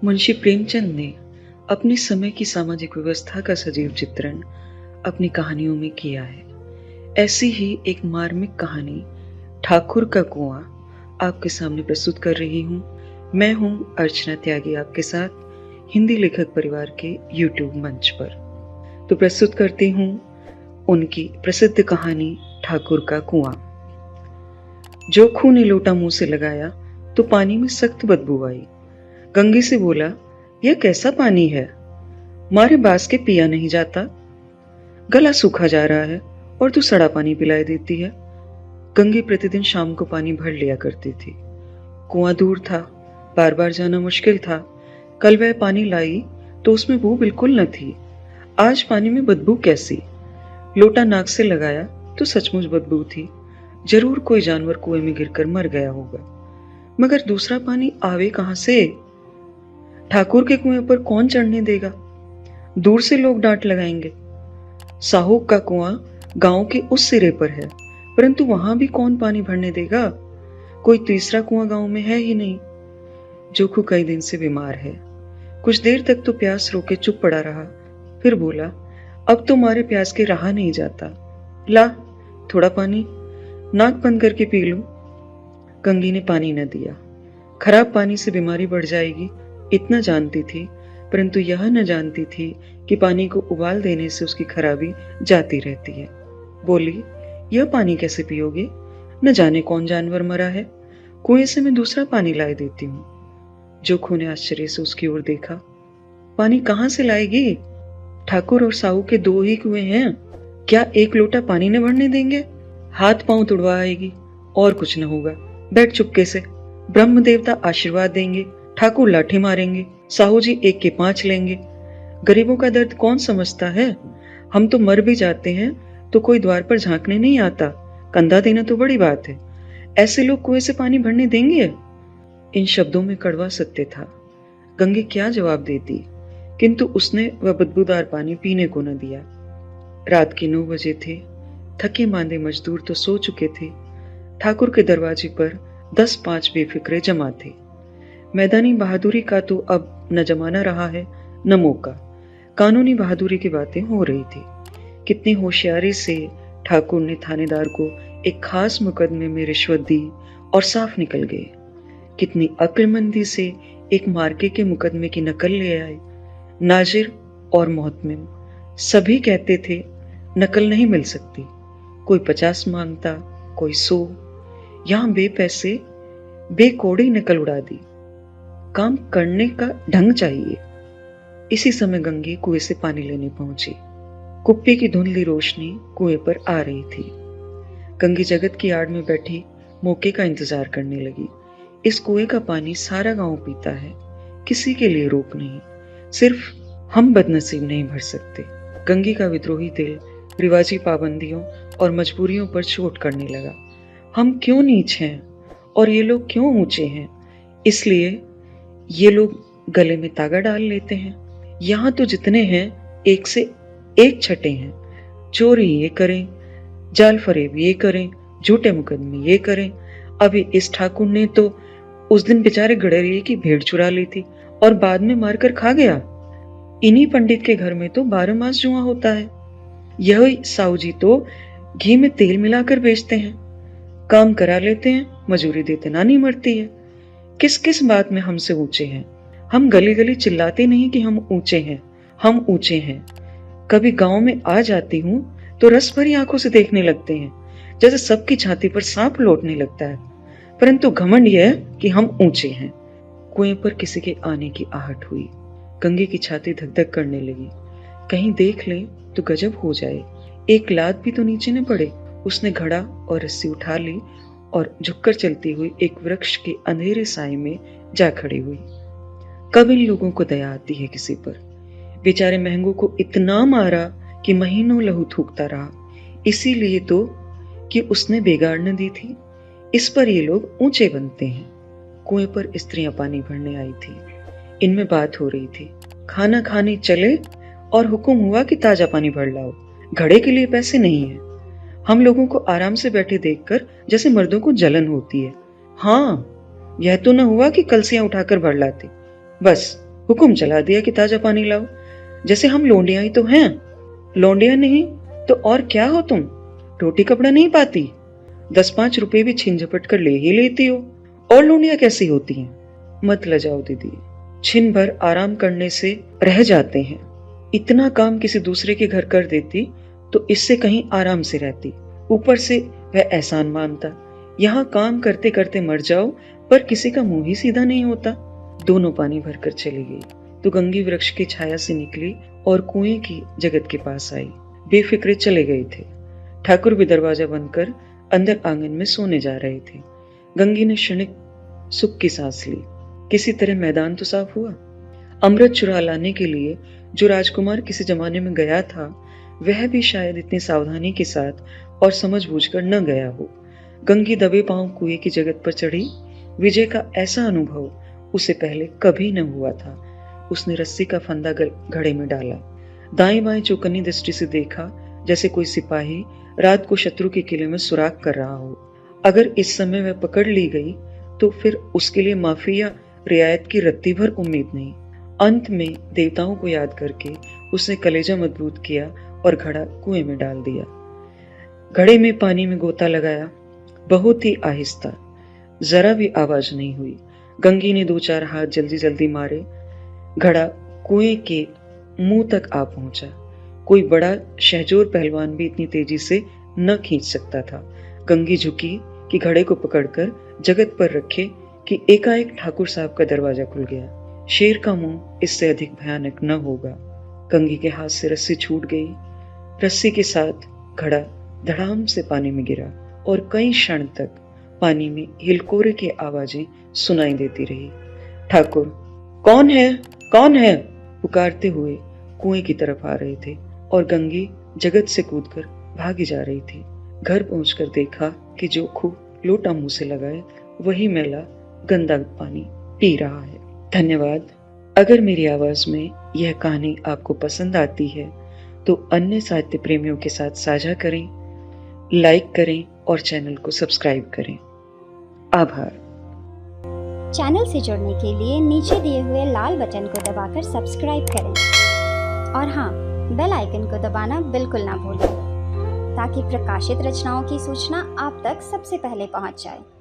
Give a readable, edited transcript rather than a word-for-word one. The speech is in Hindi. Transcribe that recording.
मुंशी प्रेमचंद ने अपने समय की सामाजिक व्यवस्था का सजीव चित्रण अपनी कहानियों में किया है। ऐसी ही एक मार्मिक कहानी ठाकुर का कुआं आपके सामने प्रस्तुत कर रही हूँ। मैं हूँ अर्चना त्यागी, आपके साथ हिंदी लेखक परिवार के यूट्यूब मंच पर। तो प्रस्तुत करती हूँ उनकी प्रसिद्ध कहानी ठाकुर का कुआं। जोखू ने लोटा मुंह से लगाया तो पानी में सख्त बदबू आई। गंगी से बोला, यह कैसा पानी है? मारे बास के पिया नहीं जाता। गला सूखा जा रहा है और तू सड़ा पानी पिलाए देती है। गंगी प्रतिदिन शाम को पानी भर लिया करती थी। कुआं दूर था, बार बार जाना मुश्किल था। कल वह पानी लाई तो उसमें बू बिल्कुल न थी। आज पानी में बदबू कैसी? लोटा नाक से लगाया तो सचमुच बदबू थी। जरूर कोई जानवर कुएं में गिरकर मर गया होगा। मगर दूसरा पानी आवे कहां से? ठाकुर के कुएं पर कौन चढ़ने देगा? दूर से लोग डांट लगाएंगे। साहू का कुआं गांव के उस सिरे पर है, परंतु वहां भी कौन पानी भरने देगा? कोई तीसरा कुआं गांव में है ही नहीं। जोखू कई दिन से बीमार है। कुछ देर तक तो प्यास रोके चुप पड़ा रहा, फिर बोला, अब तो मारे प्यास के रहा नहीं जाता। ला थोड़ा पानी, नाक बंद करके पी लूं। गंगी ने पानी न दिया। खराब पानी से बीमारी बढ़ जाएगी इतना जानती थी, परंतु यह न जानती थी कि पानी को उबाल देने से उसकी खराबी जाती रहती है। बोली, यह पानी कैसे पियोगे? न जाने कौन जानवर मरा है। कुएं से मैं दूसरा पानी लाए देती हूँ। जोखू ने आश्चर्य से उसकी ओर देखा। पानी कहाँ से लाएगी? ठाकुर और साहू के दो ही कुएं हैं, क्या एक लोटा पानी न भरने देंगे? हाथ पांव तुड़वा आएगी और कुछ न होगा। बैठ चुपके से। ब्रह्म देवता आशीर्वाद देंगे, ठाकुर लाठी मारेंगे, साहू जी 1 के 5 लेंगे। गरीबों का दर्द कौन समझता है? हम तो मर भी जाते हैं तो कोई द्वार पर झांकने नहीं आता। कंधा देना तो बड़ी बात है। ऐसे लोग कुएं से पानी भरने देंगे? इन शब्दों में कड़वा सत्य था। गंगी क्या जवाब देती, किंतु उसने वह बदबूदार पानी पीने को न दिया। रात के 9 बजे थे। थके मांदे मजदूर तो सो चुके थे। ठाकुर के दरवाजे पर 10-5 बेफिक्रे जमा थे। मैदानी बहादुरी का तो अब न जमाना रहा है न मौका। कानूनी बहादुरी की बातें हो रही थी। कितनी होशियारी से ठाकुर ने थानेदार को एक खास मुकदमे में रिश्वत दी और साफ निकल गए। कितनी अक्लमंदी से एक मार्के के मुकदमे की नकल ले आए। नाजिर और मोहतमिम सभी कहते थे नकल नहीं मिल सकती। कोई 50 मांगता, कोई 100। यहां बेपैसे बेकोड़ी नकल उड़ा दी। काम करने का ढंग चाहिए। इसी समय गंगी कुएं से पानी लेने पहुंची। कुप्पी की धुंधली रोशनी कुएं पर आ रही थी। गंगी जगत की आड़ में बैठी मौके का इंतजार करने लगी। इस कुएं का पानी सारा गांव पीता है, किसी के लिए रोक नहीं। सिर्फ हम बदनसीब नहीं भर सकते। गंगी का विद्रोही दिल रिवाजी पाबंदियों और मजबूरियों पर चोट करने लगा। हम क्यों नीच हैं और ये लोग क्यों ऊंचे हैं? इसलिए ये लोग गले में तागा डाल लेते हैं। यहां तो जितने हैं एक से एक छठे हैं। चोरी ये करें, जाल फरेब ये करें, झूठे मुकदमे ये करें। अभी इस ठाकुर ने तो उस दिन बेचारे गडरिये की भेड़ चुरा ली थी और बाद में मारकर खा गया। इन्हीं पंडित के घर में तो 12 मास जुआ होता है। यही साहू जी तो घी में तेल मिलाकर बेचते हैं। काम करा लेते हैं, मजूरी देते ना नहीं मरती है। किस किस बात में हमसे ऊंचे हैं? हम गली गली चिल्लाते नहीं कि हम ऊंचे हैं, हम ऊंचे हैं। कभी गांव में आ जाती हूं तो रस भरी आंखों से देखने लगते हैं, जैसे सबकी छाती पर सांप लौटने लगता है। परंतु घमंड यह है कि हम ऊंचे हैं। कुएं पर किसी के आने की आहट हुई। गंगे की छाती धक धक करने लगी। कहीं देख लें तो गजब हो जाए, एक लात भी तो नीचे न पड़े। उसने घड़ा और रस्सी उठा ली और झुककर चलती हुई एक वृक्ष के अंधेरे साए में जा खड़ी हुई। कब इन लोगों को दया आती है किसी पर? बेचारे महंगों को इतना मारा कि महीनों लहू थूकता रहा, इसीलिए तो कि उसने बेगाड़ न दी थी। इस पर ये लोग ऊंचे बनते हैं। कुएं पर स्त्रियां पानी भरने आई थी। इनमें बात हो रही थी। खाना खाने चले और हुक्म हुआ कि ताजा पानी भर लाओ। घड़े के लिए पैसे नहीं है। हम लोगों को आराम से बैठे देखकर जैसे मर्दों को जलन होती है। हाँ, यह तो न हुआ कि कलसियां उठाकर भर लाते। बस हुक्म चला दिया कि ताजा पानी लाओ, जैसे हम लोंडिया ही तो हैं। लोंडिया नहीं तो और क्या हो तुम? रोटी कपड़ा नहीं पाती, 10-5 रुपए भी छिन झपट कर ले ही लेती हो। और लोंडिया कैसी होती हैं? मत लजाओ दीदी, छिन भर आराम करने से रह जाते हैं। इतना काम किसी दूसरे के घर कर देती तो इससे कहीं आराम से रहती। ऊपर से वह एहसान मानता, यहाँ काम करते करते मर जाओ, पर किसी का मुंह ही सीधा नहीं होता। दोनों पानी भरकर चली गई तो गंगी वृक्ष की छाया से निकली और कुएं की जगत के पास आई। बेफिक्रे चले गए थे। ठाकुर भी दरवाजा बंद कर अंदर आंगन में सोने जा रहे थे। गंगी ने क्षणिक सुख की सांस ली। किसी तरह मैदान तो साफ हुआ। अमृत चुरा लाने के लिए जो राजकुमार किसी जमाने में गया था, वह भी शायद इतनी सावधानी के साथ और समझबूझकर न गया हो। गंगी दबे पांव कुएं की जगत पर चढ़ी। विजय का ऐसा अनुभव उसे पहले कभी न हुआ था। उसने रस्सी का फंदा घड़े में डाला, दाएं बाएं चौकन्नी दृष्टि से देखा, जैसे कोई सिपाही रात को शत्रु के किले में सुराग कर रहा हो। अगर इस समय वह पकड़ ली गई तो फिर उसके लिए माफी या रियायत की रत्ती भर उम्मीद नहीं। अंत में देवताओं को याद करके उसने कलेजा मजबूत किया और घड़ा कुएं में डाल दिया। घड़े में पानी में गोता लगाया, बहुत ही आहिस्ता, जरा भी आवाज नहीं हुई। गंगी ने 2-4 हाथ जल्दी जल्दी मारे। घड़ा कुएं के मुंह तक आ पहुंचा। कोई बड़ा शहजोर पहलवान भी इतनी तेजी से न खींच सकता था। गंगी झुकी कि घड़े को पकड़कर जगत पर रखे कि एकाएक ठाकुर साहब का दरवाजा खुल गया। शेर का मुंह इससे अधिक भयानक न होगा। गंगी के हाथ से रस्सी छूट गई। रस्सी के साथ घड़ा धड़ाम से पानी में गिरा और कई क्षण तक पानी में हिलकोरे की आवाजें सुनाई देती रही। ठाकुर, कौन है, कौन है? पुकारते हुए कुएं की तरफ आ रहे थे और गंगी जगत से कूदकर भागी जा रही थी। घर पहुंचकर देखा कि जो खूह लोटा मुंह से लगाए वही मैला गंदा पानी पी रहा है। धन्यवाद। अगर मेरी आवाज में यह कहानी आपको पसंद आती है तो अन्य साहित्य प्रेमियों के साथ साझा करें, लाइक करें और चैनल को सब्सक्राइब करें। आभार। चैनल से जुड़ने के लिए नीचे दिए हुए लाल बटन को दबाकर सब्सक्राइब करें और हाँ, बेल आइकन को दबाना बिल्कुल ना भूलें ताकि प्रकाशित रचनाओं की सूचना आप तक सबसे पहले पहुंच जाए।